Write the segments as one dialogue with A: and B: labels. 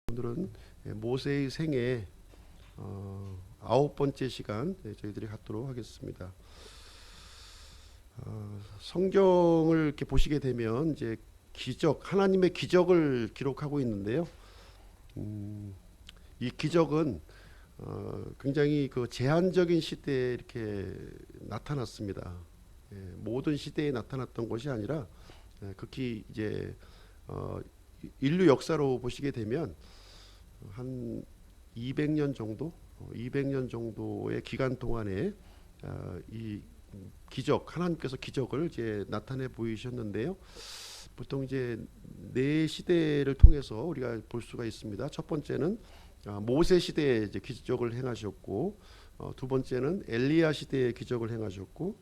A: 오늘은 모세의 생애 9번째 시간 저희들이 갖도록 하겠습니다. 성경을 이렇게 보시게 되면 이제 하나님의 기적을 기록하고 있는데요. 이 기적은 굉장히 그 제한적인 시대에 이렇게 나타났습니다. 모든 시대에 나타났던 것이 아니라 극히 이제 인류 역사로 보시게 되면 한 200년 정도, 200년 정도의 기간 동안에 이 하나님께서 기적을 이제 나타내 보이셨는데요. 보통 이제 네 시대를 통해서 우리가 볼 수가 있습니다. 첫 번째는 모세 시대에 이제 기적을 행하셨고, 두 번째는 엘리야 시대에 기적을 행하셨고,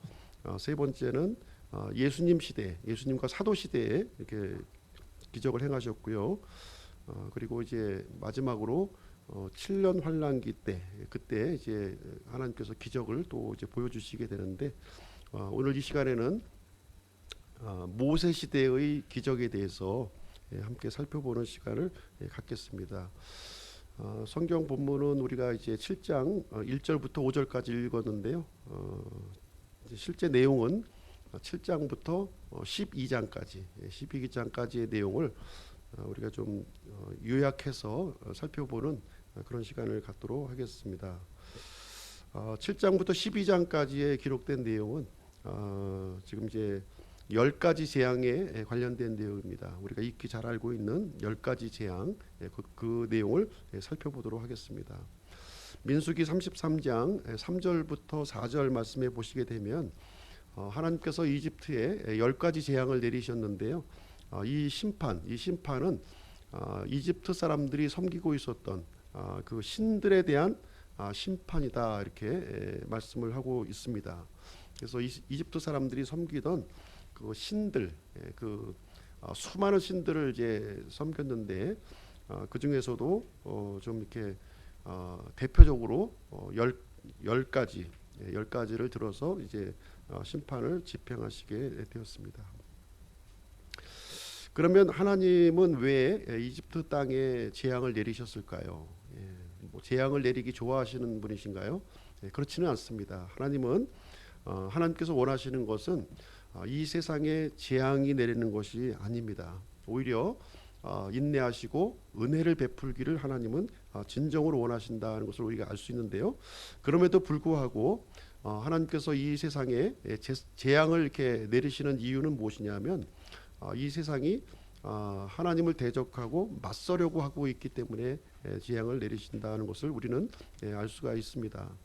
A: 세 번째는 예수님 시대, 예수님과 사도 시대에 이렇게 기적을 행하셨고요. 그리고 이제 마지막으로 7년 환란기 때 그때 이제 하나님께서 기적을 또 이제 보여주시게 되는데 오늘 이 시간에는 모세 시대의 기적에 대해서 함께 살펴보는 시간을 갖겠습니다. 성경 본문은 우리가 이제 7장 1절부터 5절까지 읽었는데요. 실제 내용은 7장부터 12장까지 12장까지의 내용을 우리가 좀 요약해서 살펴보는 그런 시간을 갖도록 하겠습니다. 7장부터 12장까지의 기록된 내용은 지금 이제 10가지 재앙에 관련된 내용입니다. 우리가 익히 잘 알고 있는 10가지 재앙 그 내용을 살펴보도록 하겠습니다. 민수기 33장 3절부터 4절 말씀에 보시게 되면 하나님께서 이집트에 10가지 재앙을 내리셨는데요. 이 심판은 이집트 사람들이 섬기고 있었던 그 신들에 대한 심판이다 이렇게 말씀을 하고 있습니다. 그래서 이집트 사람들이 섬기던 그 신들, 그 수많은 신들을 이제 섬겼는데 그 중에서도 좀 이렇게 대표적으로 열 가지를 들어서 이제 심판을 집행하시게 되었습니다. 그러면 하나님은 왜 이집트 땅에 재앙을 내리셨을까요? 뭐 재앙을 내리기 좋아하시는 분이신가요? 그렇지는 않습니다. 하나님께서 원하시는 것은 이 세상에 재앙이 내리는 것이 아닙니다. 오히려 인내하시고 은혜를 베풀기를 하나님은 진정으로 원하신다는 것을 우리가 알 수 있는데요. 그럼에도 불구하고 하나님께서 이 세상에 재앙을 이렇게 내리시는 이유는 무엇이냐면 이 세상이 하나님을 대적하고 맞서려고 하고 있기 때문에 재앙을 내리신다는 것을 우리는 알 수가 있습니다.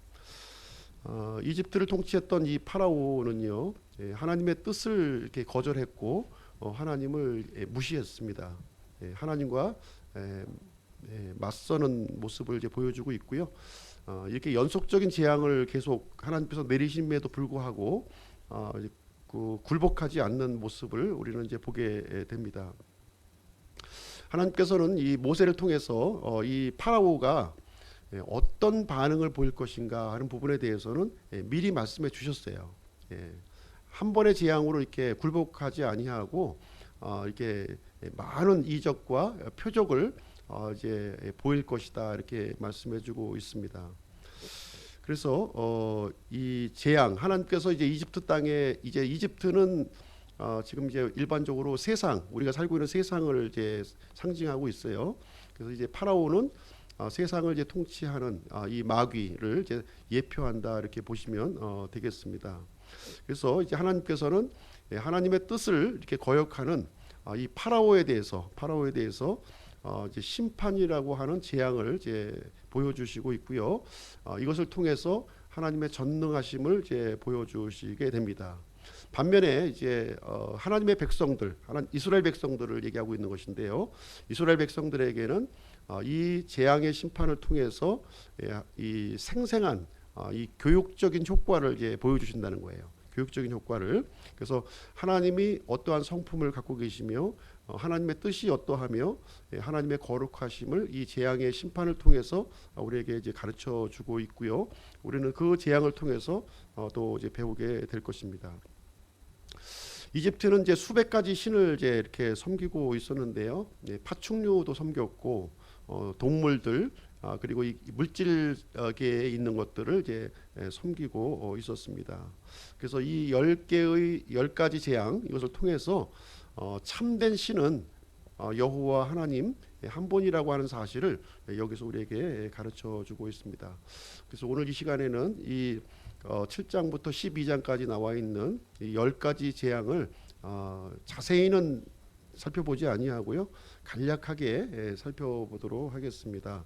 A: 이집트를 통치했던 이 파라오는요, 하나님의 뜻을 이렇게 거절했고 하나님을 무시했습니다. 하나님과 맞서는 모습을 이제 보여주고 있고요. 이렇게 연속적인 재앙을 계속 하나님께서 내리심에도 불구하고 그 굴복하지 않는 모습을 우리는 이제 보게 됩니다. 하나님께서는 이 모세를 통해서 이 파라오가 어떤 반응을 보일 것인가 하는 부분에 대해서는 미리 말씀해 주셨어요. 한 번의 재앙으로 이렇게 굴복하지 아니하고 이렇게 많은 이적과 표적을 이제 보일 것이다 이렇게 말씀해주고 있습니다. 그래서 이 재앙 하나님께서 이제 이집트 땅에 이제 이집트는 지금 이제 일반적으로 우리가 살고 있는 세상을 이제 상징하고 있어요. 그래서 이제 파라오는 세상을 이제 통치하는 이 마귀를 이제 예표한다 이렇게 보시면 되겠습니다. 그래서 이제 하나님께서는 하나님의 뜻을 이렇게 거역하는 이 파라오에 대해서 이제 심판이라고 하는 재앙을 이제 보여주시고 있고요. 이것을 통해서 하나님의 전능하심을 이제 보여주시게 됩니다. 반면에 이제 하나님의 백성들, 이스라엘 백성들을 얘기하고 있는 것인데요. 이스라엘 백성들에게는 이 재앙의 심판을 통해서 이 생생한 이 교육적인 효과를 이제 보여주신다는 거예요. 교육적인 효과를. 그래서 하나님이 어떠한 성품을 갖고 계시며 하나님의 뜻이 어떠하며 하나님의 거룩하심을 이 재앙의 심판을 통해서 우리에게 이제 가르쳐 주고 있고요. 우리는 그 재앙을 통해서 또 이제 배우게 될 것입니다. 이집트는 이제 수백 가지 신을 이제 이렇게 섬기고 있었는데요. 예, 파충류도 섬겼고 동물들 그리고 이 물질계에 있는 것들을 이제 섬기고 있었습니다. 그래서 이 10개의 10가지 재앙 이것을 통해서 참된 신은 여호와 하나님 한 분이라고 하는 사실을 여기서 우리에게 가르쳐 주고 있습니다. 그래서 오늘 이 시간에는 이 7장부터 12장까지 나와 있는 이 10가지 재앙을 자세히는 살펴보지 아니하고요. 간략하게 살펴보도록 하겠습니다.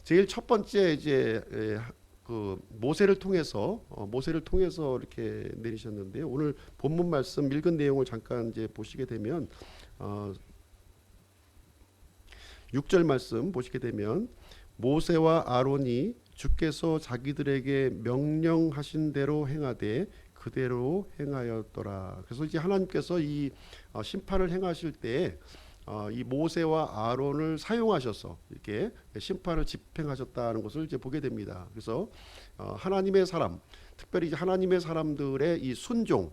A: 제일 첫 번째 이제 그 모세를 통해서 이렇게 내리셨는데요. 오늘 본문 말씀 읽은 내용을 잠깐 이제 보시게 되면 6절 말씀 보시게 되면 모세와 아론이 주께서 자기들에게 명령하신 대로 행하되 그대로 행하였더라. 그래서 이제 하나님께서 이 심판을 행하실 때 이 모세와 아론을 사용하셔서 이렇게 심판을 집행하셨다는 것을 이제 보게 됩니다. 그래서 하나님의 사람, 특별히 이제 하나님의 사람들의 이 순종,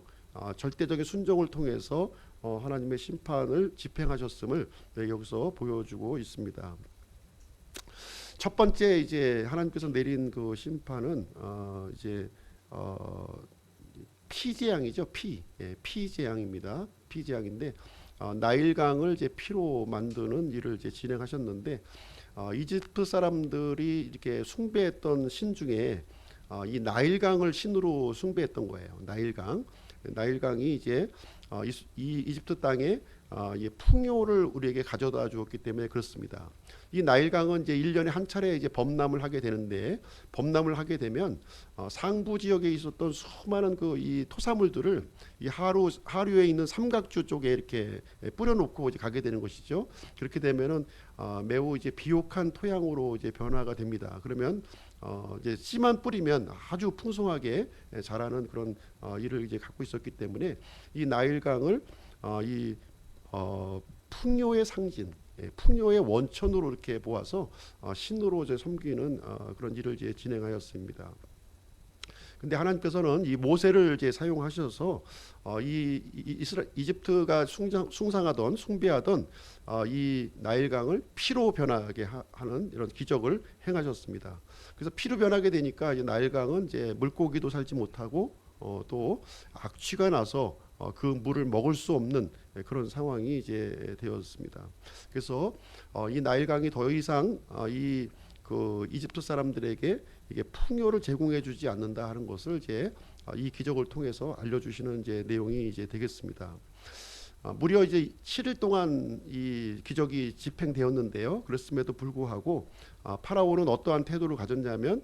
A: 절대적인 순종을 통해서 하나님의 심판을 집행하셨음을 여기서 보여주고 있습니다. 첫 번째 이제 하나님께서 내린 그 심판은 이제 피재앙이죠. 피재앙입니다. 피재앙인데 나일강을 이제 피로 만드는 일을 이제 진행하셨는데 이집트 사람들이 이렇게 숭배했던 신 중에 이 나일강을 신으로 숭배했던 거예요. 나일강이 이제 이 이집트 땅에 이 풍요를 우리에게 가져다 주었기 때문에 그렇습니다. 이 나일강은 이제 1년에 한 차례 이제 범람을 하게 되는데 범람을 하게 되면 상부 지역에 있었던 수많은 그 이 토사물들을 이 하류에 있는 삼각주 쪽에 이렇게 뿌려놓고 이제 가게 되는 것이죠. 그렇게 되면은 매우 이제 비옥한 토양으로 이제 변화가 됩니다. 그러면 이제 씨만 뿌리면 아주 풍성하게 자라는 그런 일을 이제 갖고 있었기 때문에 이 나일강을 이 풍요의 상징, 풍요의 원천으로 이렇게 보아서 신으로 이제 섬기는 그런 일을 이제 진행하였습니다. 근데 하나님께서는 이 모세를 이제 사용하셔서 이집트가 숭상하던 숭배하던 이 나일강을 피로 변하게 하는 이런 기적을 행하셨습니다. 그래서 피로 변하게 되니까 이제 나일강은 이제 물고기도 살지 못하고 또 악취가 나서 그 물을 먹을 수 없는 그런 상황이 이제 되었습니다. 그래서 이 나일강이 더 이상 이 그 이집트 사람들에게 이게 풍요를 제공해주지 않는다 하는 것을 이제 이 기적을 통해서 알려주시는 이제 내용이 이제 되겠습니다. 무려 이제 7일 동안 이 기적이 집행되었는데요. 그랬음에도 불구하고 파라오는 어떠한 태도를 가졌냐면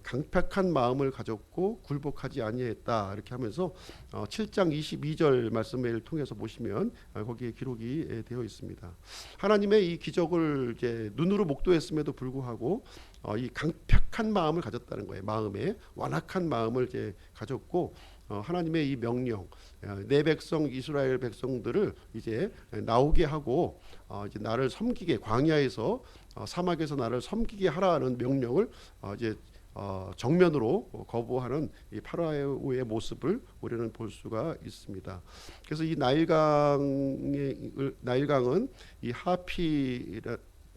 A: 강팍한 마음을 가졌고 굴복하지 아니했다 이렇게 하면서 7장 22절 말씀을 통해서 보시면 거기에 기록이 되어 있습니다. 하나님의 이 기적을 이제 눈으로 목도했음에도 불구하고 이 강팍한 마음을 가졌다는 거예요. 마음에 완악한 마음을 이제 가졌고 하나님의 이 명령, 내 백성 이스라엘 백성들을 이제 나오게 하고 이제 나를 섬기게 광야에서 사막에서 나를 섬기게 하라는 명령을 이제 정면으로 거부하는 이 파라오의 모습을 우리는 볼 수가 있습니다. 그래서 이 나일강은 이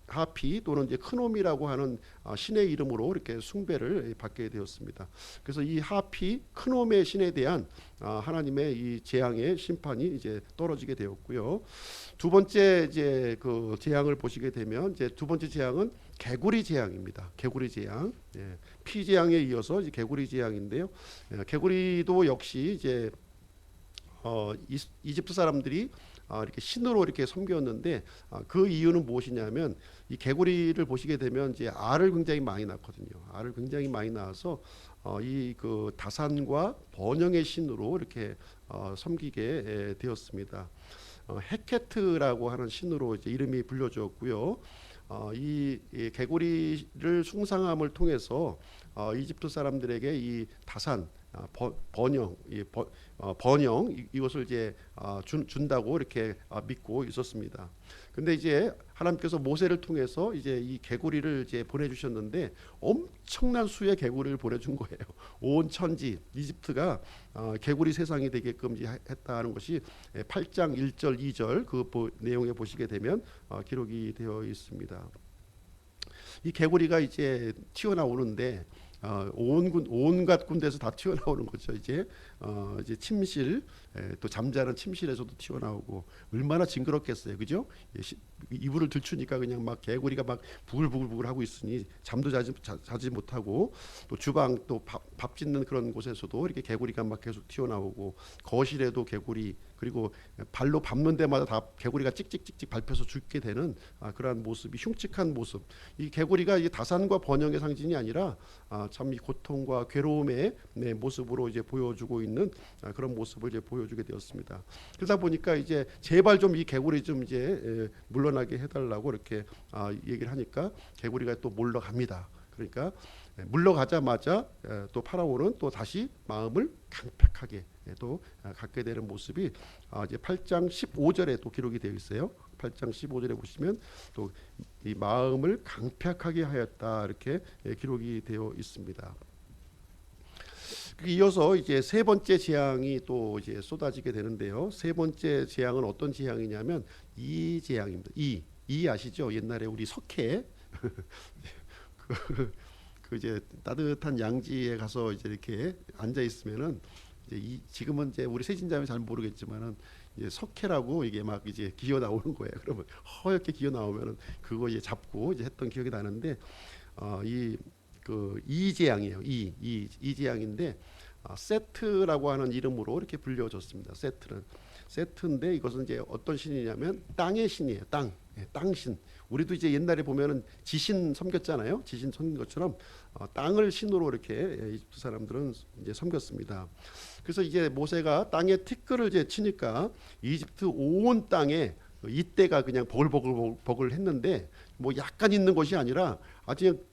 A: 하피 또는 이제 크놈이라고 하는 신의 이름으로 이렇게 숭배를 받게 되었습니다. 그래서 이 하피 크놈의 신에 대한 하나님의 이 재앙의 심판이 이제 떨어지게 되었고요. 두 번째 이제 그 재앙을 보시게 되면 이제 두 번째 재앙은 개구리 재앙입니다. 개구리 재앙, 피 재앙에 이어서 이제 개구리 재앙인데요. 개구리도 역시 이제 이집트 사람들이 이렇게 신으로 이렇게 섬겼는데 그 이유는 무엇이냐면 이 개구리를 보시게 되면 이제 알을 굉장히 많이 낳거든요. 알을 굉장히 많이 낳아서 이 그 다산과 번영의 신으로 이렇게 섬기게 되었습니다. 헤케트라고 하는 신으로 이제 이름이 불려졌고요. 이 개구리를 숭상함을 통해서 이집트 사람들에게 이 다산 번영, 번영 이것을 이제 준다고 이렇게 믿고 있었습니다. 근데 이제 하나님께서 모세를 통해서 이제 이 개구리를 이제 보내주셨는데 엄청난 수의 개구리를 보내준 거예요. 온 천지 이집트가 개구리 세상이 되게끔 했다는 것이 8장 1절 2절 그 내용에 보시게 되면 기록이 되어 있습니다. 이 개구리가 이제 튀어나오는데 온갖 군데서 다 튀어나오는 거죠. 이제 침실, 또 잠자는 침실에서도 튀어나오고 얼마나 징그럽겠어요, 그죠? 이불을 들추니까 그냥 막 개구리가 막 부글부글 하고 있으니 잠도 자지 못하고, 또 주방 또 밥 짓는 그런 곳에서도 이렇게 개구리가 막 계속 튀어나오고, 거실에도 개구리, 그리고 발로 밟는 데마다 다 개구리가 찍찍찍찍 밟혀서 죽게 되는 그러한 모습이, 흉측한 모습. 이 개구리가 이 다산과 번영의 상징이 아니라 참 이 고통과 괴로움의 모습으로 이제 보여주고 있는 그런 모습을 이제 보여주게 되었습니다. 그러다 보니까 이제 제발 좀 이 개구리 좀 이제 물러나게 해달라고 이렇게 얘기를 하니까 개구리가 또 물러갑니다. 그러니까 물러가자마자 또 파라오는 또 다시 마음을 강팍하게 또 갖게 되는 모습이 이제 8장 15절에 또 기록이 되어 있어요. 8장 15절에 보시면 또 이 마음을 강팍하게 하였다 이렇게 기록이 되어 있습니다. 이어서 이제 세 번째 재앙이 또 이제 쏟아지게 되는데요. 세 번째 재앙은 어떤 재앙이냐면 이 재앙입니다. 이 아시죠? 옛날에 우리 석회 그 이제 따뜻한 양지에 가서 이제 이렇게 앉아 있으면은 이제 지금은 이제 우리 세진자면 잘 모르겠지만은 이제 석회라고 이게 막 이제 기어 나오는 거예요. 그러면 허옇게 기어 나오면은 그거 이제 잡고 이제 했던 기억이 나는데 이 재앙이에요. 이 재앙인데 세트라고 하는 이름으로 이렇게 불려졌습니다. 세트인데 이것은 이제 어떤 신이냐면 땅의 신이에요. 땅신. 우리도 이제 옛날에 보면은 지신 섬겼잖아요. 지신 섬긴 것처럼 땅을 신으로 이렇게 이집트 사람들은 이제 섬겼습니다. 그래서 이제 모세가 땅에 티끌을 이제 치니까 이집트 온 땅에 이때가 그냥 버글버글 했는데 뭐 약간 있는 것이 아니라 아주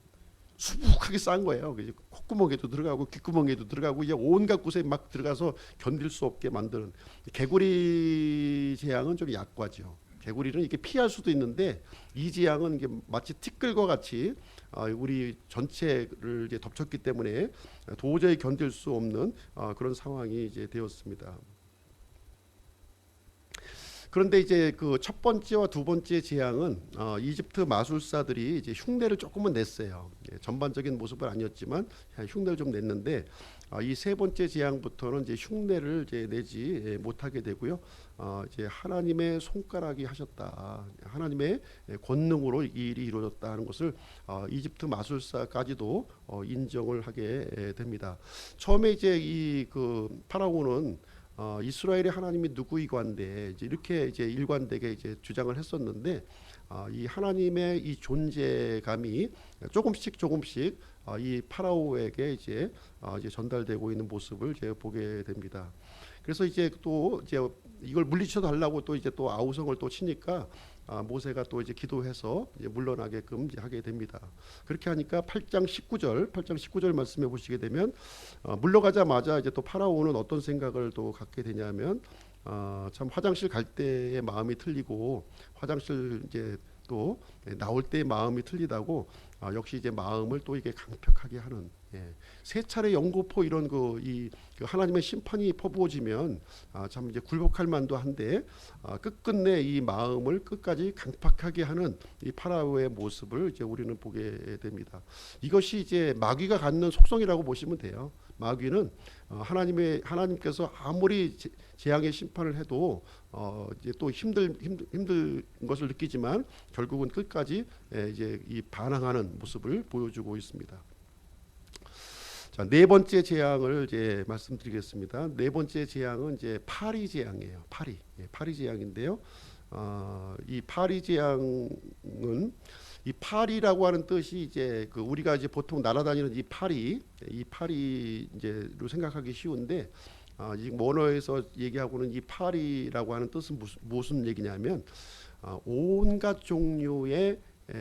A: 수북하게 싼 거예요. 콧구멍에도 들어가고 귓구멍에도 들어가고 이제 온갖 곳에 막 들어가서 견딜 수 없게 만드는. 개구리 재앙은 좀 약과죠. 개구리는 이렇게 피할 수도 있는데 이 재앙은 이게 마치 티끌과 같이 우리 전체를 이제 덮쳤기 때문에 도저히 견딜 수 없는 그런 상황이 이제 되었습니다. 그런데 이제 그 첫 번째와 두 번째 재앙은 이집트 마술사들이 이제 흉내를 조금은 냈어요. 전반적인 모습은 아니었지만 흉내를 좀 냈는데 이 세 번째 재앙부터는 이제 흉내를 이제 내지 못하게 되고요. 이제 하나님의 손가락이 하셨다, 하나님의 권능으로 이 일이 이루어졌다는 것을 이집트 마술사까지도 인정을 하게 됩니다. 처음에 이제 이 그 파라오는 이스라엘의 하나님이 누구이관데 이렇게 이제 일관되게 이제 주장을 했었는데 이 하나님의 이 존재감이 조금씩 이 파라오에게 이제 전달되고 있는 모습을 이제 보게 됩니다. 그래서 이제 또 이제 이걸 물리쳐 달라고 또 이제 또 아우성을 또 치니까 모세가 또 이제 기도해서 이제 물러나게끔 이제 하게 됩니다. 그렇게 하니까 8장 19절 말씀해 보시게 되면 물러가자마자 이제 또 파라오는 어떤 생각을 또 갖게 되냐면 참 화장실 갈 때의 마음이 틀리고 화장실 이제 또 나올 때의 마음이 틀리다고 역시 이제 마음을 또 이게 강팍하게 하는, 세 차례 영고포 이런 그 하나님의 심판이 퍼부어지면 참 이제 굴복할 만도 한데 끝끝내 이 마음을 끝까지 강팍하게 하는 이 파라오의 모습을 이제 우리는 보게 됩니다. 이것이 이제 마귀가 갖는 속성이라고 보시면 돼요. 마귀는 하나님께서 아무리 재앙의 심판을 해도 이제 또 힘들 것을 느끼지만 결국은 끝까지 이제 이 반항하는 모습을 보여주고 있습니다. 자, 네 번째 재앙을 이제 말씀드리겠습니다. 네 번째 재앙은 이제 파리 재앙이에요. 파리 재앙인데요. 이 파리 재앙은 이 파리라고 하는 뜻이 이제 그 우리가 이제 보통 날아다니는 이 파리 이제로 생각하기 쉬운데 이 원어에서 얘기하고는 이 파리라고 하는 뜻은 무슨 얘기냐면 온갖 종류의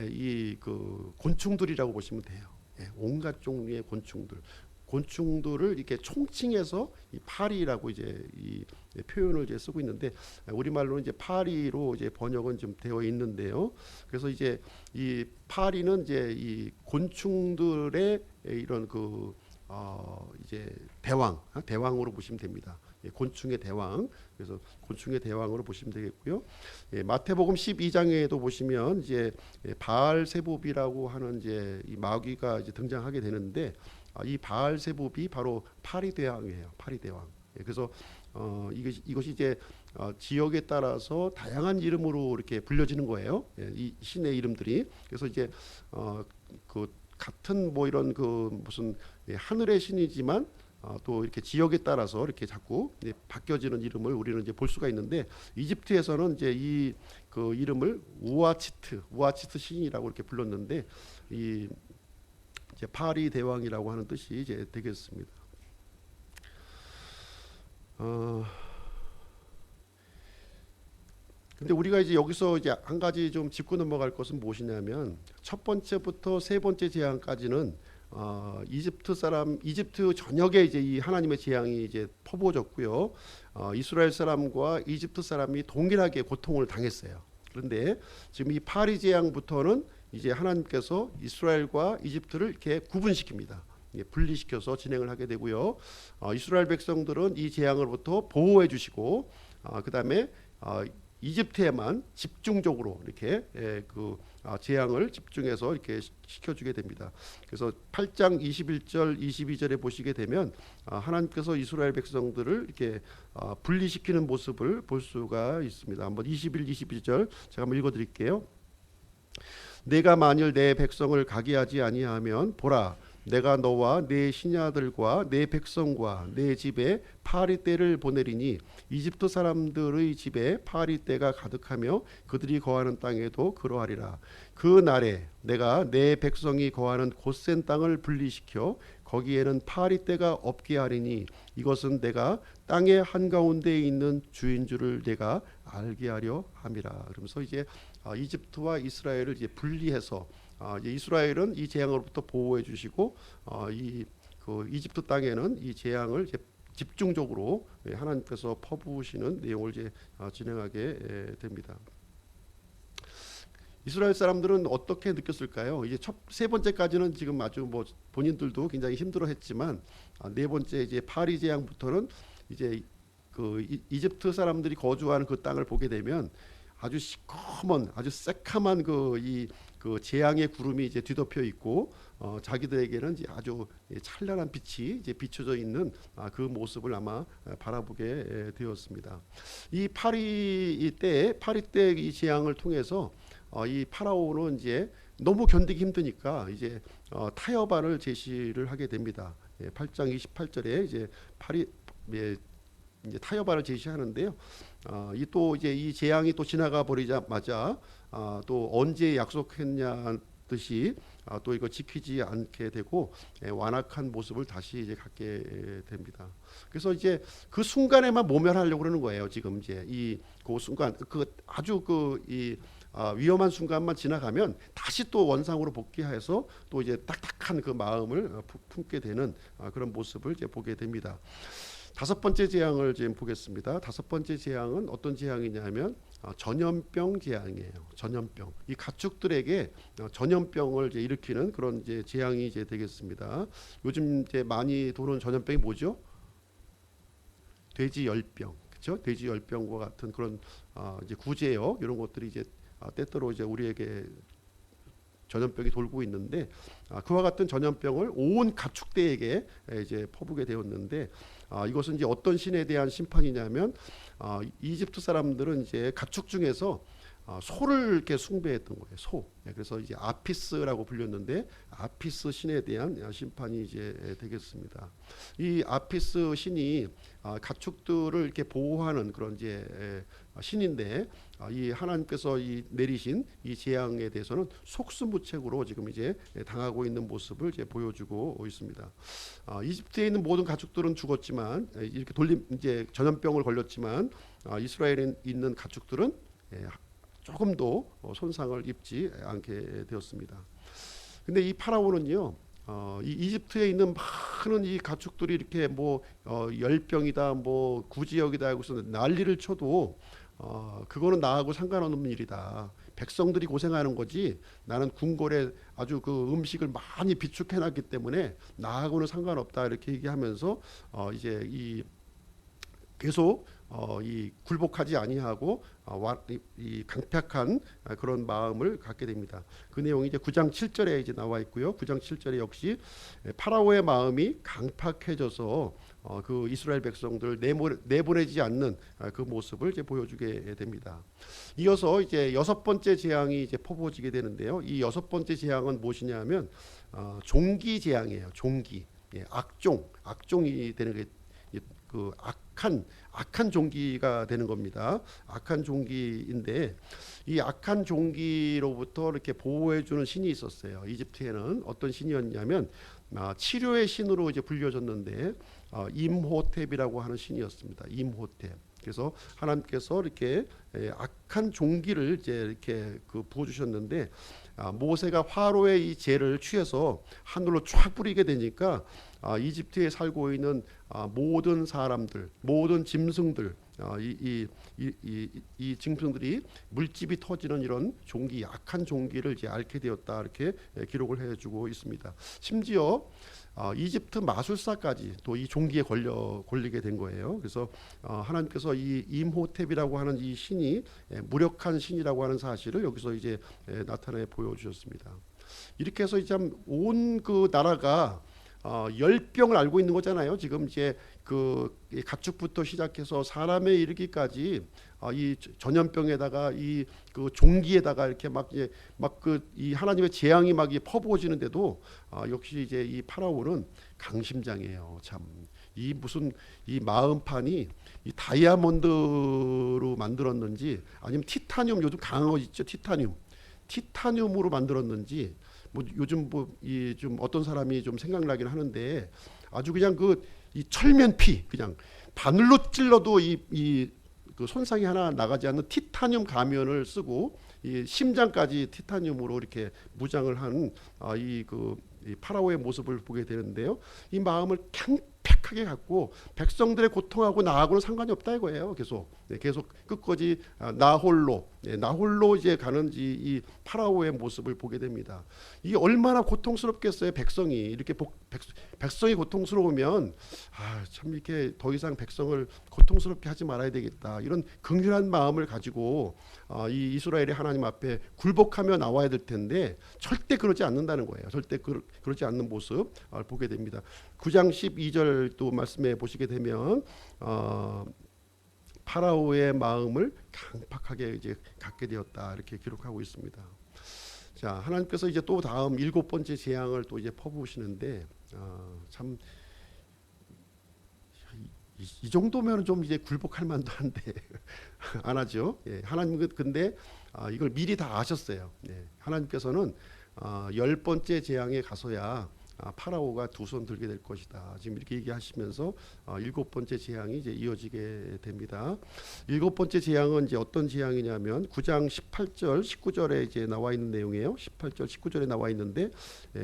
A: 이 그 곤충들이라고 보시면 돼요. 온갖 종류의 곤충들을 이렇게 총칭해서 이 파리라고 이제 표현을 이제 쓰고 있는데 우리말로는 이제 파리로 이제 번역은 좀 되어 있는데요. 그래서 이제 이 파리는 이제 이 곤충들의 이런 그 이제 대왕으로 보시면 됩니다. 곤충의 대왕. 그래서 곤충의 대왕으로 보시면 되겠고요. 마태복음 12장에도 보시면 이제 바알세붑이라고 하는 이제 이 마귀가 이제 등장하게 되는데 이 바알세붑이 바로 파리대왕이에요. 파리대왕. 그래서 이것이 이제 지역에 따라서 다양한 이름으로 이렇게 불려지는 거예요. 이 신의 이름들이. 그래서 이제 그 같은 뭐 이런 그 무슨 하늘의 신이지만 또 이렇게 지역에 따라서 이렇게 자꾸 바뀌어지는 이름을 우리는 이제 볼 수가 있는데 이집트에서는 이제 이 그 이름을 우아치트 신이라고 이렇게 불렀는데 이 이제 파리 대왕이라고 하는 뜻이 이제 되겠습니다. 근데 우리가 이제 여기서 이제 한 가지 좀 짚고 넘어갈 것은 무엇이냐면 첫 번째부터 세 번째 재앙까지는 이집트 전역에 이제 이 하나님의 재앙이 이제 퍼부어졌고요. 이스라엘 사람과 이집트 사람이 동일하게 고통을 당했어요. 그런데 지금 이 파리 재앙부터는 이제 하나님께서 이스라엘과 이집트를 이렇게 구분시킵니다. 분리시켜서 진행을 하게 되고요. 이스라엘 백성들은 이 재앙으로부터 보호해 주시고, 그 다음에 이집트에만 집중적으로 이렇게 그 재앙을 집중해서 이렇게 시켜주게 됩니다. 그래서 8장 21절 22절에 보시게 되면 하나님께서 이스라엘 백성들을 이렇게 분리시키는 모습을 볼 수가 있습니다. 한번 21, 22절 제가 한번 읽어드릴게요. 내가 만일 내 백성을 가게 하지 아니하면 보라 내가 너와 내 신하들과 내 백성과 내 집에 파리떼를 보내리니 이집트 사람들의 집에 파리떼가 가득하며 그들이 거하는 땅에도 그러하리라. 그 날에 내가 내 백성이 거하는 곧센 땅을 분리시켜 거기에는 파리떼가 없게 하리니 이것은 내가 땅의 한가운데에 있는 주인 줄을 내가 알게 하려 함이라. 그러면서 이제 이집트와 이스라엘을 이제 분리해서 이스라엘은 이 재앙으로부터 보호해 주시고 그 이집트 땅에는 이 재앙을 이제 집중적으로 하나님께서 퍼부으시는 내용을 이제 진행하게 됩니다. 이스라엘 사람들은 어떻게 느꼈을까요? 이제 세 번째까지는 지금 아주 뭐 본인들도 굉장히 힘들어했지만 네 번째 이제 파리 재앙부터는 이제 그 이집트 사람들이 거주하는 그 땅을 보게 되면 아주 시커먼 아주 새카만 그 재앙의 구름이 이제 뒤덮여 있고 자기들에게는 이제 아주 찬란한 빛이 이제 비춰져 있는 그 모습을 아마 바라보게 되었습니다. 이 파리 때 이 재앙을 통해서 이 파라오는 이제 너무 견디기 힘드니까 이제 타협안을 제시를 하게 됩니다. 8장 28절에 이제 이제 타협안을 제시하는데요. 또 이제 이 재앙이 또 지나가 버리자마자 또 언제 약속했냐 듯이 또 이거 지키지 않게 되고 완악한 모습을 다시 이제 갖게 됩니다. 그래서 이제 그 순간에만 모면하려고 그러는 거예요. 지금 이제 그 순간 그 아주 위험한 순간만 지나가면 다시 또 원상으로 복귀해서 또 이제 딱딱한 그 마음을 품게 되는 그런 모습을 이제 보게 됩니다. 다섯 번째 재앙을 지금 보겠습니다. 다섯 번째 재앙은 어떤 재앙이냐면 전염병 재앙이에요. 전염병. 이 가축들에게 전염병을 이제 일으키는 그런 이제 재앙이 이제 되겠습니다. 요즘 이제 많이 도는 전염병이 뭐죠? 돼지열병, 그렇죠? 돼지열병과 같은 그런 이제 구제역 이런 것들이 이제 때때로 이제 우리에게 전염병이 돌고 있는데 그와 같은 전염병을 온 가축대에게 이제 퍼부게 되었는데 이것은 이제 어떤 신에 대한 심판이냐면 이집트 사람들은 이제 가축 중에서 소를 이렇게 숭배했던 거예요. 소. 그래서 이제 아피스라고 불렸는데 아피스 신에 대한 심판이 이제 되겠습니다. 이 아피스 신이 가축들을 이렇게 보호하는 그런 이제 신인데 이 하나님께서 내리신 이 재앙에 대해서는 속수무책으로 지금 이제 당하고 있는 모습을 이제 보여주고 있습니다. 이집트에 있는 모든 가축들은 죽었지만 이렇게 이제 전염병을 걸렸지만 이스라엘에 있는 가축들은 조금도 손상을 입지 않게 되었습니다. 근데 이 파라오는요 이 이집트에 있는 많은 이 가축들이 이렇게 뭐 열병이다, 뭐 구지역이다 하고서 난리를 쳐도 그거는 나하고 상관없는 일이다. 백성들이 고생하는 거지. 나는 궁궐에 아주 그 음식을 많이 비축해놨기 때문에 나하고는 상관없다. 이렇게 얘기하면서 이제 이 계속 이 굴복하지 아니하고 이 강팍한 그런 마음을 갖게 됩니다. 그 내용이 이제 9장 7절에 이제 나와 있고요. 9장 7절에 역시 파라오의 마음이 강팍해져서 그 이스라엘 백성들 내보내지 않는 그 모습을 이제 보여주게 됩니다. 이어서 이제 여섯 번째 재앙이 이제 퍼부어지게 되는데요. 이 여섯 번째 재앙은 무엇이냐면 종기 재앙이에요. 종기, 악종이 되는 게 그 악한 종기가 되는 겁니다. 악한 종기인데 이 악한 종기로부터 이렇게 보호해주는 신이 있었어요. 이집트에는 어떤 신이었냐면 치료의 신으로 이제 불려졌는데 임호텝이라고 하는 신이었습니다. 임호텝. 그래서 하나님께서 이렇게 악한 종기를 이제 이렇게 그 부어주셨는데 모세가 파로의 이 죄를 취해서 하늘로 쫙 뿌리게 되니까 이집트에 살고 있는 모든 사람들, 모든 짐승들, 이 짐승들이 물집이 터지는 이런 종기, 악한 종기를 이제 앓게 되었다 이렇게 기록을 해주고 있습니다. 심지어 이집트 마술사까지 또 이 종기에 걸리게 된 거예요. 그래서 하나님께서 이 임호텝이라고 하는 이 신이 무력한 신이라고 하는 사실을 여기서 이제 나타내 보여주셨습니다. 이렇게 해서 이제 온 그 나라가 열병을 앓고 있는 거잖아요. 지금 이제 그 가축부터 시작해서 사람에 이르기까지 이 전염병에다가 이 그 종기에다가 이렇게 막 그 이 하나님의 재앙이 막 퍼부어지는데도 역시 이제 이 파라오는 강심장이에요. 참 이 무슨 이 마음판이 이 다이아몬드로 만들었는지 아니면 티타늄 요즘 강한 거 있죠. 티타늄으로 만들었는지 뭐 요즘 뭐 이 좀 어떤 사람이 좀 생각나긴 하는데 아주 그냥 그 이 철면피 그냥 바늘로 찔러도 그 손상이 하나 나가지 않는 티타늄 가면을 쓰고 이 심장까지 티타늄으로 이렇게 무장을 한 이 파라오의 모습을 보게 되는데요. 이 마음을 강팍하게 갖고 백성들의 고통하고 나하고는 상관이 없다 이거예요. 계속 끝까지 나 홀로 이제 가는 이 파라오의 모습을 보게 됩니다. 이게 얼마나 고통스럽겠어요. 백성이 이렇게 백성이 고통스러우면 참 이렇게 더 이상 백성을 고통스럽게 하지 말아야 되겠다. 이런 긍휼한 마음을 가지고 이 이스라엘의 하나님 앞에 굴복하며 나와야 될 텐데 절대 그러지 않는다는 거예요. 절대 그러지 않는 모습 보게 됩니다. 9장 12절 또 말씀해 보시게 되면 파라오의 마음을 강팍하게 이제 갖게 되었다 이렇게 기록하고 있습니다. 자, 하나님께서 이제 또 다음 일곱 번째 재앙을 또 이제 퍼부으시는데 참 이 정도면 좀 이제 굴복할 만도 한데 안 하죠. 하나님은 근데 이걸 미리 다 아셨어요. 하나님께서는 열 번째 재앙에 가서야 파라오가 두 손 들게 될 것이다. 지금 이렇게 얘기하시면서 일곱 번째 재앙이 이제 이어지게 됩니다. 일곱 번째 재앙은 이제 어떤 재앙이냐면 9장 18절, 19절에 이제 나와 있는 내용이에요. 18절, 19절에 나와 있는데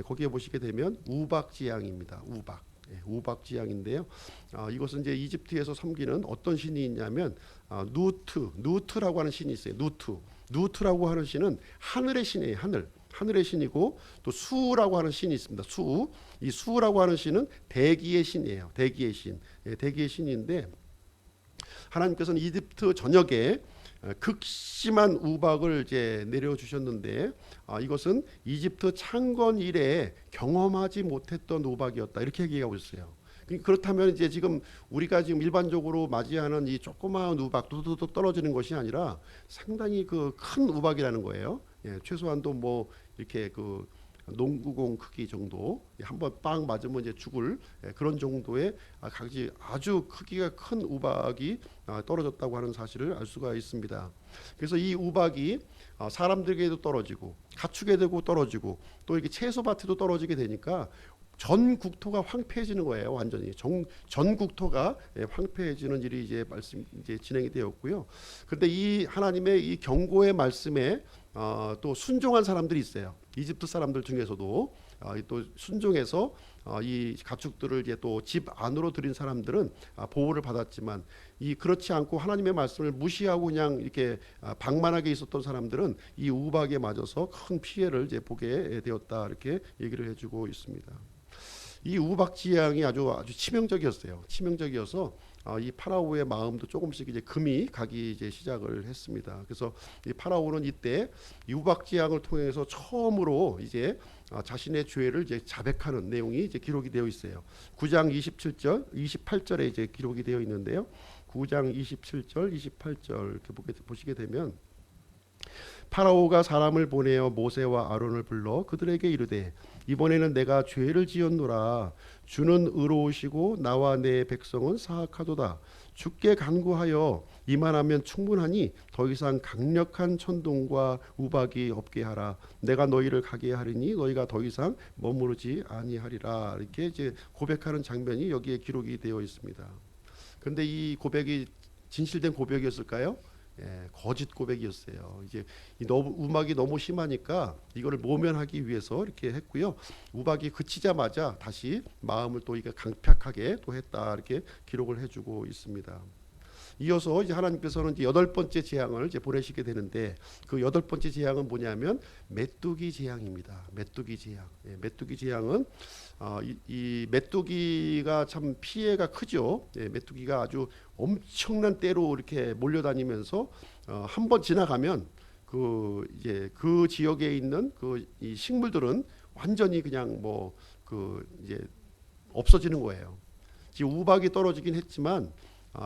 A: 거기에 보시게 되면 우박 재앙입니다. 우박 재앙인데요. 이것은 이제 이집트에서 섬기는 어떤 신이 있냐면 누트라고 하는 신이 있어요. 누트라고 하는 신은 하늘의 신이에요. 하늘의 신이고 또 수라고 하는 신이 있습니다. 이 수라고 하는 신은 대기의 신이에요. 대기의 신인데 하나님께서는 이집트 전역에 극심한 우박을 이제 내려주셨는데 이것은 이집트 창건 이래 경험하지 못했던 우박이었다 이렇게 얘기하고 있어요. 그렇다면 이제 지금 우리가 지금 일반적으로 맞이하는 이 조그마한 우박 뚜두둑 떨어지는 것이 아니라 상당히 그 큰 우박이라는 거예요. 최소한도 뭐 이렇게 그 농구공 크기 정도 한번 빵 맞으면 이제 죽을 그런 정도의 아주 크기가 큰 우박이 떨어졌다고 하는 사실을 알 수가 있습니다. 그래서 이 우박이 사람들에게도 떨어지고 가축에도 떨어지고 또 이렇게 채소밭에도 떨어지게 되니까 전 국토가 황폐해지는 거예요. 완전히 전 국토가 황폐해지는 일이 이제 진행이 되었고요. 그런데 이 하나님의 이 경고의 말씀에 또 순종한 사람들이 있어요. 이집트 사람들 중에서도 또 순종해서 이 가축들을 이제 또 집 안으로 들인 사람들은 보호를 받았지만, 이 그렇지 않고 하나님의 말씀을 무시하고 그냥 이렇게 방만하게 있었던 사람들은 이 우박에 맞아서 큰 피해를 이제 보게 되었다, 이렇게 얘기를 해주고 있습니다. 이 우박 지향이 아주 치명적이었어요. 치명적이어서 이 파라오의 마음도 조금씩 이제 금이 가기 이제 시작을 했습니다. 그래서 이 파라오는 이때 이 우박 지향을 통해서 처음으로 이제 자신의 죄를 이제 자백하는 내용이 이제 기록이 되어 있어요. 9장 27절, 28절에 이제 기록이 되어 있는데요. 9장 27절, 28절 이렇게 보시게 되면, 파라오가 사람을 보내어 모세와 아론을 불러 그들에게 이르되, 이번에는 내가 죄를 지었노라. 주는 의로우시고 나와 내 백성은 사악하도다. 주께 간구하여 이만하면 충분하니 더 이상 강력한 천둥과 우박이 없게 하라. 내가 너희를 가게 하리니 너희가 더 이상 머무르지 아니하리라. 이렇게 이제 고백하는 장면이 여기에 기록이 되어 있습니다. 그런데 이 고백이 진실된 고백이었을까요? 거짓 고백이었어요. 이제 우박이 너무 심하니까 이거를 모면하기 위해서 이렇게 했고요. 우박이 그치자마자 다시 마음을 또 이게 강팍하게 또 했다, 이렇게 기록을 해주고 있습니다. 이어서 이제 하나님께서는 이제 8번째 재앙을 이제 보내시게 되는데, 그 8번째 재앙은 뭐냐면 메뚜기 재앙입니다. 메뚜기 재앙. 메뚜기 재앙은 이 메뚜기가 참 피해가 크죠. 메뚜기가 아주 엄청난 때로 이렇게 몰려다니면서 한 번 지나가면 이제 그 지역에 있는 이 식물들은 완전히 그냥 이제 없어지는 거예요. 지금 우박이 떨어지긴 했지만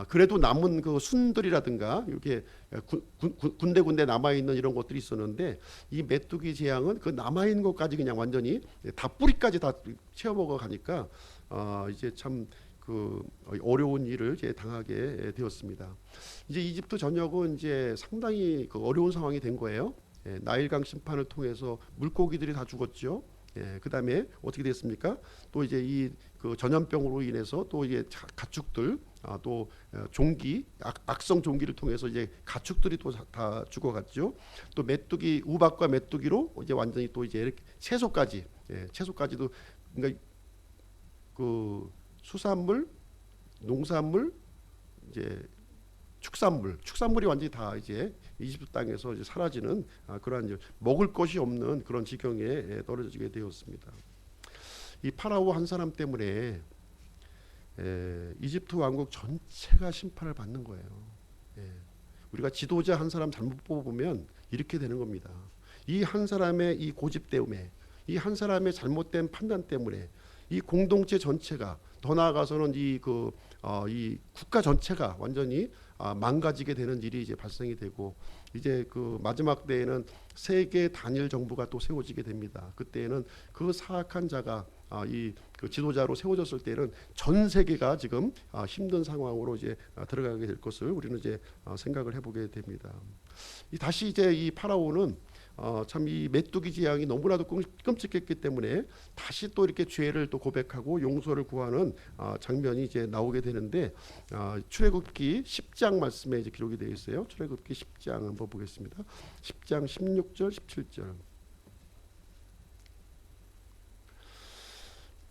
A: 그래도 남은 그 순들이라든가 이렇게 군데군데 남아 있는 이런 것들이 있었는데, 이 메뚜기 재앙은 그 남아 있는 것까지 그냥 완전히 다 뿌리까지 다 채워먹어 가니까 이제 참 어려운 일을 이제 당하게 되었습니다. 이제 이집트 전역은 이제 상당히 어려운 상황이 된 거예요. 나일강 심판을 통해서 물고기들이 다 죽었죠. 그다음에 어떻게 됐습니까? 또 이제 그 전염병으로 인해서 또 이제 가축들, 또 종기, 악성 종기를 통해서 이제 가축들이 또 다 죽어갔죠. 또 메뚜기, 우박과 메뚜기로 이제 완전히 또 이제 채소까지도, 그러니까 그 수산물, 농산물, 이제 축산물이 완전히 다 이제 이집트 땅에서 이제 사라지는 그러한 이제 먹을 것이 없는 그런 지경에 떨어지게 되었습니다. 이 파라오 한 사람 때문에 이집트 왕국 전체가 심판을 받는 거예요. 우리가 지도자 한 사람 잘못 뽑으면 이렇게 되는 겁니다. 이 한 사람의 이 고집 때문에, 이 한 사람의 잘못된 판단 때문에 이 공동체 전체가, 더 나아가서는 이 국가 전체가 완전히 망가지게 되는 일이 이제 발생이 되고, 이제 그 마지막 때에는 세계 단일 정부가 또 세워지게 됩니다. 그때에는 그 사악한 자가 그 지도자로 세워졌을 때는 전 세계가 지금 힘든 상황으로 이제 들어가게 될 것을 우리는 이제 생각을 해보게 됩니다. 다시 이제 이 파라오는 참 이 메뚜기 재앙이 너무나도 끔찍했기 때문에 다시 또 이렇게 죄를 또 고백하고 용서를 구하는 장면이 이제 나오게 되는데, 출애굽기 10장 말씀에 이제 기록이 되어 있어요. 출애굽기 10장 한번 보겠습니다. 10장 16절 17절.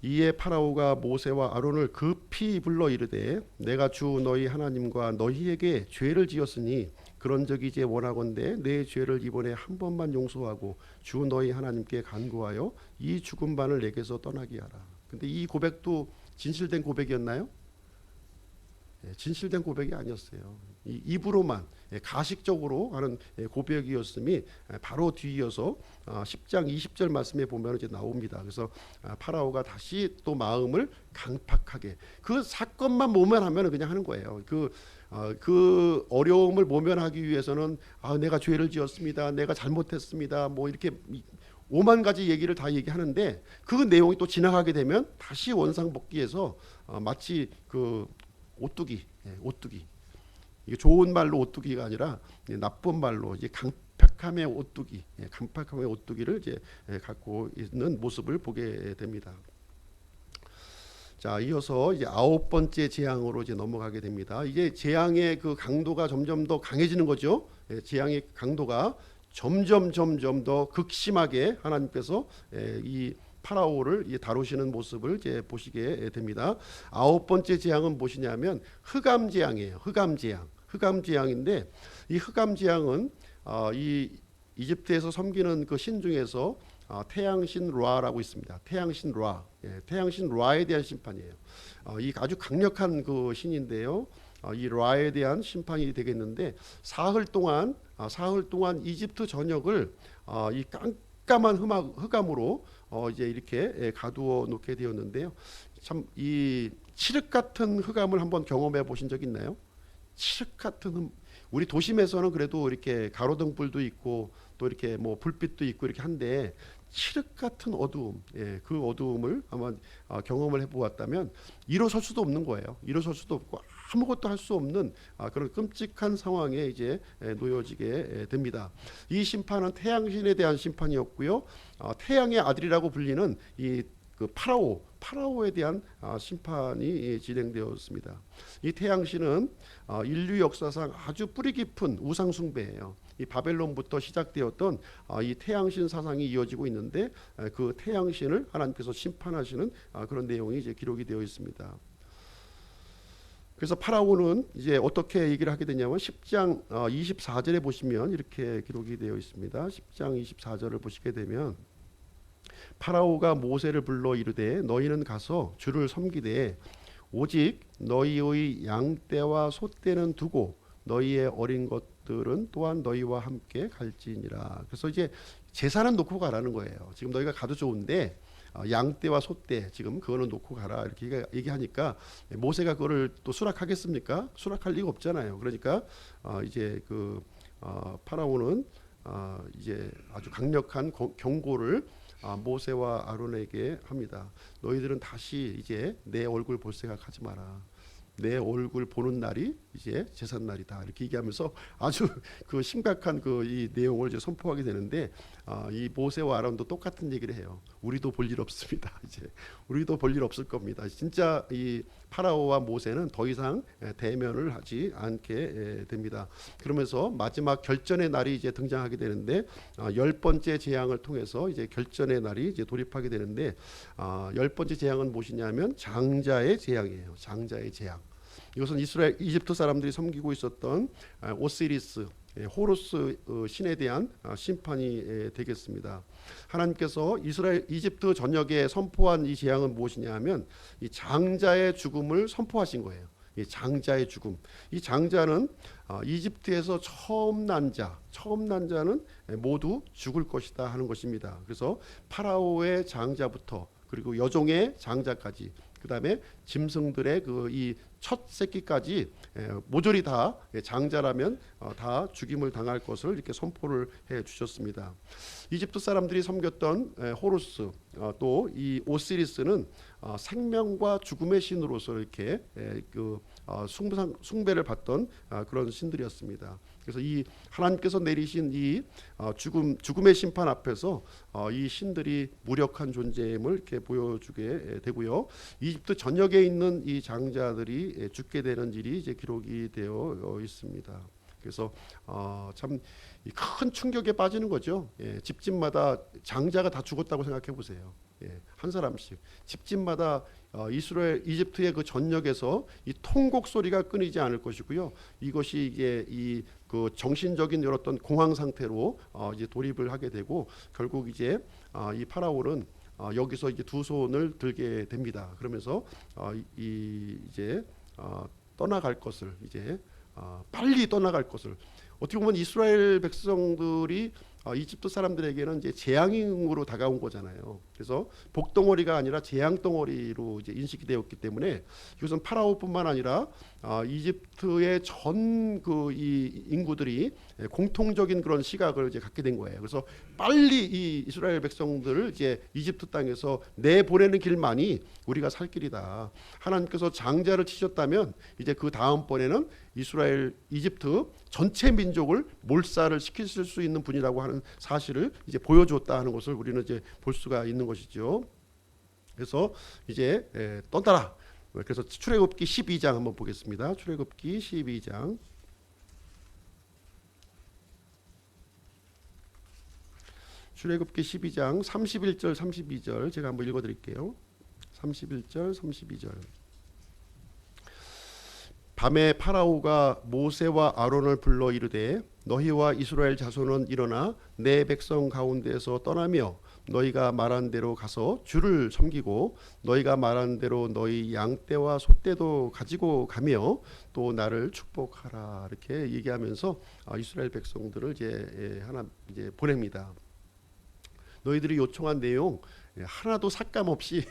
A: 이에 파라오가 모세와 아론을 급히 불러 이르되, 내가 주 너희 하나님과 너희에게 죄를 지었으니 그런즉 이제 원하건대 내 죄를 이번에 한 번만 용서하고 주 너희 하나님께 간구하여 이 죽은 반을 내게서 떠나게 하라. 근데 이 고백도 진실된 고백이었나요? 진실된 고백이 아니었어요. 입으로만 가식적으로 하는 고백이었음이 바로 뒤이어서 10장 20절 말씀에 보면 이제 나옵니다. 그래서 파라오가 다시 또 마음을 강팍하게, 그 사건만 모면하면 그냥 하는 거예요. 그 어려움을 모면하기 위해서는 내가 죄를 지었습니다, 내가 잘못했습니다, 뭐 이렇게 5만 가지 얘기를 다 얘기하는데, 그 내용이 또 지나가게 되면 다시 원상복귀해서 마치 그 오뚜기, 이게 좋은 말로 오뚜기가 아니라 나쁜 말로 이제 강팍함의 오뚜기를 이제 갖고 있는 모습을 보게 됩니다. 자, 이어서 이제 9번째 재앙으로 이제 넘어가게 됩니다. 이게 재앙의 그 강도가 점점 더 강해지는 거죠. 재앙의 강도가 점점 더 극심하게 하나님께서 이 파라오를 다루시는 모습을 이제 보시게 됩니다. 아홉 번째 재앙은 무엇이냐면 흑암 재앙이에요. 흑암 재앙인데 이 흑암 재앙은 이 이집트에서 섬기는 그 신 중에서 태양신 라라고 있습니다. 태양신 라, 태양신 라에 대한 심판이에요. 이 아주 강력한 그 신인데요. 이 라에 대한 심판이 되겠는데 사흘 동안 이집트 전역을 이 깜깜한 흑암으로 이제 이렇게 가두어 놓게 되었는데요. 참 이 칠흑 같은 흑암을 한번 경험해 보신 적 있나요? 칠흑 같은 우리 도심에서는 그래도 이렇게 가로등불도 있고 또 이렇게 뭐 불빛도 있고 이렇게 한데 칠흑 같은 어두움, 그 어두움을 한번 경험을 해보았다면 일어설 수도 없는 거예요. 일어설 수도 없고 아무것도 할 수 없는 그런 끔찍한 상황에 이제 놓여지게 됩니다. 이 심판은 태양신에 대한 심판이었고요. 태양의 아들이라고 불리는 이 그 파라오에 대한 심판이 진행되었습니다. 이 태양신은 인류 역사상 아주 뿌리 깊은 우상 숭배예요. 이 바벨론부터 시작되었던 이 태양신 사상이 이어지고 있는데 그 태양신을 하나님께서 심판하시는 그런 내용이 이제 기록이 되어 있습니다. 그래서 파라오는 이제 어떻게 얘기를 하게 되냐면 10장 24절에 보시면 이렇게 기록이 되어 있습니다. 10장 24절을 보시게 되면 파라오가 모세를 불러 이르되 너희는 가서 주를 섬기되 오직 너희의 양떼와 소떼는 두고 너희의 어린 것들은 또한 너희와 함께 갈지니라. 그래서 이제 제사는 놓고 가라는 거예요. 지금 너희가 가도 좋은데 양떼와 소떼 지금 그거는 놓고 가라 이렇게 얘기하니까 모세가 그거를 또 수락하겠습니까? 수락할 리가 없잖아요. 그러니까 이제 그 파라오는 이제 아주 강력한 경고를 모세와 아론에게 합니다. 너희들은 다시 이제 내 얼굴 볼 생각하지 마라. 내 얼굴 보는 날이 이제 제삿 날이다. 이렇게 얘기하면서 아주 그 심각한 그 이 내용을 이제 선포하게 되는데 이 모세와 아론도 똑같은 얘기를 해요. 우리도 볼 일 없습니다. 이제 우리도 볼 일 없을 겁니다. 진짜 이 파라오와 모세는 더 이상 대면을 하지 않게 됩니다. 그러면서 마지막 결전의 날이 이제 등장하게 되는데 열 번째 재앙을 통해서 이제 결전의 날이 이제 돌입하게 되는데 열 번째 재앙은 무엇이냐면 장자의 재앙이에요. 장자의 재앙. 이것은 이집트 사람들이 섬기고 있었던 오시리스 호루스 신에 대한 심판이 되겠습니다. 하나님께서 이집트 전역에 선포한 이 재앙은 무엇이냐면 이 장자의 죽음을 선포하신 거예요. 이 장자의 죽음. 이 장자는 이집트에서 처음 난 자는 모두 죽을 것이다 하는 것입니다. 그래서 파라오의 장자부터 그리고 여종의 장자까지 그다음에 짐승들의 그 이 첫 새끼까지 모조리 다 장자라면 다 죽임을 당할 것을 이렇게 선포를 해 주셨습니다. 이집트 사람들이 섬겼던 호루스 또 이 오시리스는 생명과 죽음의 신으로서 이렇게 그 숭배를 받던 그런 신들이었습니다. 그래서 이 하나님께서 내리신 이 죽음의 심판 앞에서 이 신들이 무력한 존재임을 이렇게 보여주게 되고요. 이집트 전역에 있는 이 장자들이 죽게 되는 일이 이제 기록이 되어 있습니다. 그래서 참 큰 충격에 빠지는 거죠. 집집마다 장자가 다 죽었다고 생각해 보세요. 한 사람씩 집집마다 이집트의 그 전역에서 이 통곡 소리가 끊이지 않을 것이고요. 이것이 이게 이 그 정신적인 어떤 공황 상태로 이제 돌입을 하게 되고 결국 이제 이 파라오는 여기서 이제 두 손을 들게 됩니다. 그러면서 이제 떠나갈 것을 이제 빨리 떠나갈 것을 어떻게 보면 이스라엘 백성들이 이집트 사람들에게는 이제 재앙으로 다가온 거잖아요. 그래서 복덩어리가 아니라 재앙 덩어리로 이제 인식이 되었기 때문에 이것은 파라오뿐만 아니라 이집트의 전 그 이 인구들이 공통적인 그런 시각을 이제 갖게 된 거예요. 그래서 빨리 이 이스라엘 백성들을 이제 이집트 땅에서 내보내는 길만이 우리가 살 길이다. 하나님께서 장자를 치셨다면 이제 그 다음번에는 이집트 전체 민족을 몰살을 시키실 수 있는 분이라고 하는 사실을 이제 보여줬다 하는 것을 우리는 이제 볼 수가 있는 것이죠. 그래서 이제 떠나라. 그래서 출애굽기 12장 한번 보겠습니다. 출애굽기 12장 출애굽기 12장 31절 32절 제가 한번 읽어 드릴게요. 31절 32절. 밤에 파라오가 모세와 아론을 불러 이르되 너희와 이스라엘 자손은 일어나 내 백성 가운데서 떠나며 너희가 말한 대로 가서 주를 섬기고 너희가 말한 대로 너희 양떼와 소떼도 가지고 가며 또 나를 축복하라 이렇게 얘기하면서 이스라엘 백성들을 이제 하나 이제 보냅니다. 너희들이 요청한 내용 하나도 삭감 없이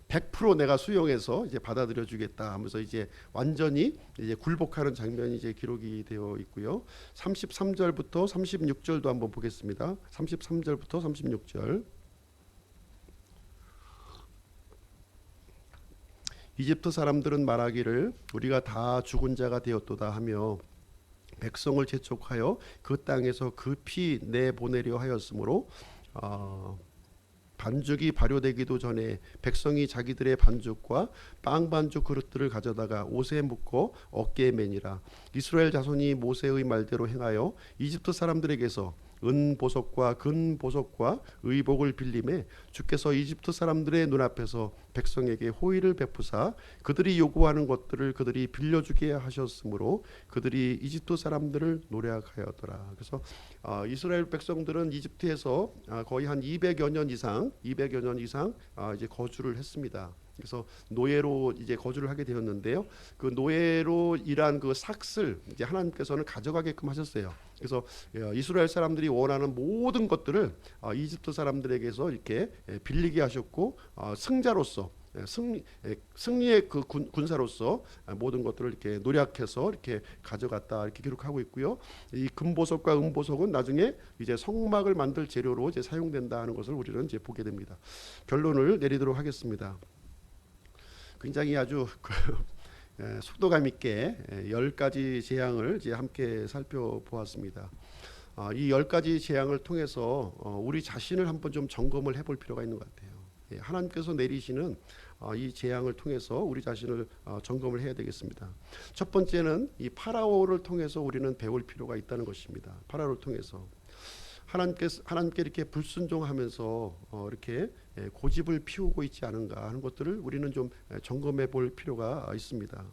A: 100% 내가 수용해서 이제 받아들여 주겠다 하면서 이제 완전히 이제 굴복하는 장면이 이제 기록이 되어 있고요. 33절부터 36절도 한번 보겠습니다. 33절부터 36절. 이집트 사람들은 말하기를 우리가 다 죽은 자가 되었도다 하며 백성을 재촉하여 그 땅에서 급히 내보내려 하였으므로 반죽이 발효되기도 전에 백성이 자기들의 반죽과 빵 반죽 그릇들을 가져다가 옷에 묶어 어깨에 매니라. 이스라엘 자손이 모세의 말대로 행하여 이집트 사람들에게서 은보석과 금보석과 의복을 빌림에 주께서 이집트 사람들의 눈앞에서 백성에게 호의를 베푸사 그들이 요구하는 것들을 그들이 빌려주게 하셨으므로 그들이 이집트 사람들을 노력하였더라. 그래서 이스라엘 백성들은 이집트에서 거의 한 200여 년 이상 이제 거주를 했습니다. 그래서 노예로 이제 거주를 하게 되었는데요. 그 노예로 일한 그 삭슬 이제 하나님께서는 가져가게끔 하셨어요. 그래서 이스라엘 사람들이 원하는 모든 것들을 이집트 사람들에게서 이렇게 빌리게 하셨고 승자로서 승리의 그 군사로서 모든 것들을 이렇게 노력해서 이렇게 가져갔다 이렇게 기록하고 있고요. 이 금보석과 은보석은 나중에 이제 성막을 만들 재료로 이제 사용된다는 것을 우리는 이제 보게 됩니다. 결론을 내리도록 하겠습니다. 굉장히 아주 속도감 있게 10가지 재앙을 이제 함께 살펴보았습니다. 이 10가지 재앙을 통해서 우리 자신을 한번 좀 점검을 해볼 필요가 있는 것 같아요. 하나님께서 내리시는 이 재앙을 통해서 우리 자신을 점검을 해야 되겠습니다. 첫 번째는 이 파라오를 통해서 우리는 배울 필요가 있다는 것입니다. 파라오를 통해서 하나님께 이렇게 불순종하면서 이렇게 고집을 피우고 있지 않은가 하는 것들을 우리는 좀 점검해 볼 필요가 있습니다.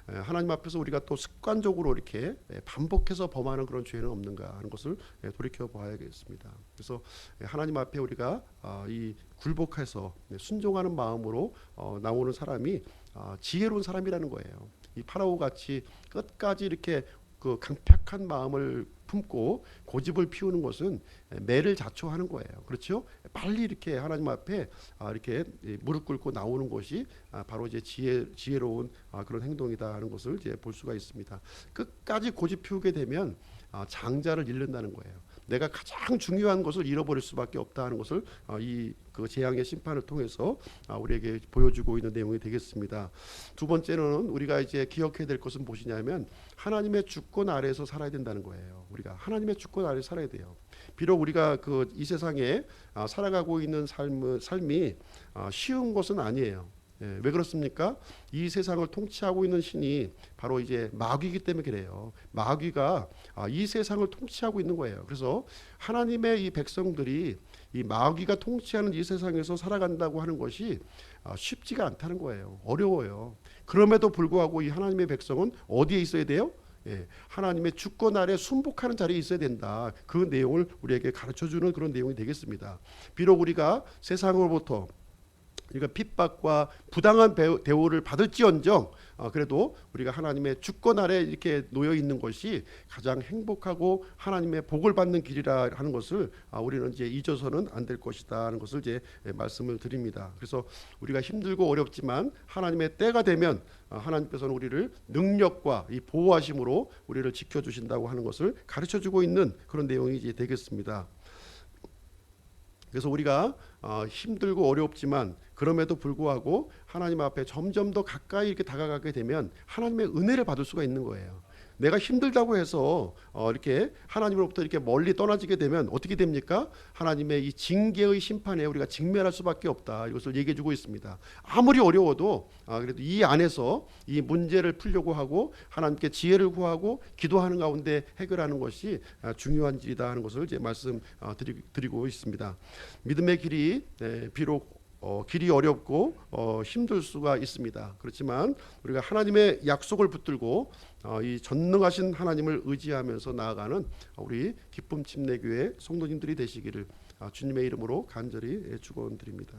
A: 하나님 앞에서 우리가 또 습관적으로 이렇게 반복해서 범하는 그런 죄는 없는가 하는 것을 돌이켜 봐야겠습니다. 그래서 하나님 앞에 우리가 이 굴복해서 순종하는 마음으로 나오는 사람이 지혜로운 사람이라는 거예요. 이 파라오 같이 끝까지 이렇게 그 강팍한 마음을 품고 고집을 피우는 것은 매를 자초하는 거예요. 그렇죠? 빨리 이렇게 하나님 앞에 이렇게 무릎 꿇고 나오는 것이 바로 이제 지혜로운 그런 행동이다 하는 것을 이제 볼 수가 있습니다. 끝까지 고집 피우게 되면 장자를 잃는다는 거예요. 내가 가장 중요한 것을 잃어버릴 수밖에 없다 하는 것을 이 그 재앙의 심판을 통해서 우리에게 보여주고 있는 내용이 되겠습니다. 두 번째는 우리가 이제 기억해야 될 것은 무엇이냐면 하나님의 주권 아래에서 살아야 된다는 거예요. 우리가 하나님의 주권 아래에서 살아야 돼요. 비록 우리가 그 이 세상에 살아가고 있는 삶이 쉬운 것은 아니에요. 왜 그렇습니까? 이 세상을 통치하고 있는 신이 바로 이제 마귀이기 때문에 그래요. 마귀가 이 세상을 통치하고 있는 거예요. 그래서 하나님의 이 백성들이 이 마귀가 통치하는 이 세상에서 살아간다고 하는 것이 쉽지가 않다는 거예요. 어려워요. 그럼에도 불구하고 이 하나님의 백성은 어디에 있어야 돼요? 하나님의 주권 아래 순복하는 자리에 있어야 된다. 그 내용을 우리에게 가르쳐주는 그런 내용이 되겠습니다. 비록 우리가 세상으로부터 그러니까 핍박과 부당한 대우를 받을지언정 그래도 우리가 하나님의 주권 아래 이렇게 놓여 있는 것이 가장 행복하고 하나님의 복을 받는 길이라 하는 것을 우리는 이제 잊어서는 안 될 것이다 하는 것을 이제 말씀을 드립니다. 그래서 우리가 힘들고 어렵지만 하나님의 때가 되면 하나님께서는 우리를 능력과 이 보호하심으로 우리를 지켜주신다고 하는 것을 가르쳐주고 있는 그런 내용이 이제 되겠습니다. 그래서 우리가 힘들고 어렵지만 그럼에도 불구하고 하나님 앞에 점점 더 가까이 이렇게 다가가게 되면 하나님의 은혜를 받을 수가 있는 거예요. 내가 힘들다고 해서 이렇게 하나님으로부터 이렇게 멀리 떠나지게 되면 어떻게 됩니까? 하나님의 이 징계의 심판에 우리가 직면할 수밖에 없다. 이것을 얘기해주고 있습니다. 아무리 어려워도 그래도 이 안에서 이 문제를 풀려고 하고 하나님께 지혜를 구하고 기도하는 가운데 해결하는 것이 중요한 일이다 하는 것을 이제 말씀드리고 있습니다. 믿음의 길이 비록 길이 어렵고 힘들 수가 있습니다. 그렇지만 우리가 하나님의 약속을 붙들고 이 전능하신 하나님을 의지하면서 나아가는 우리 기쁨 침례교회 성도님들이 되시기를 주님의 이름으로 간절히 축원드립니다.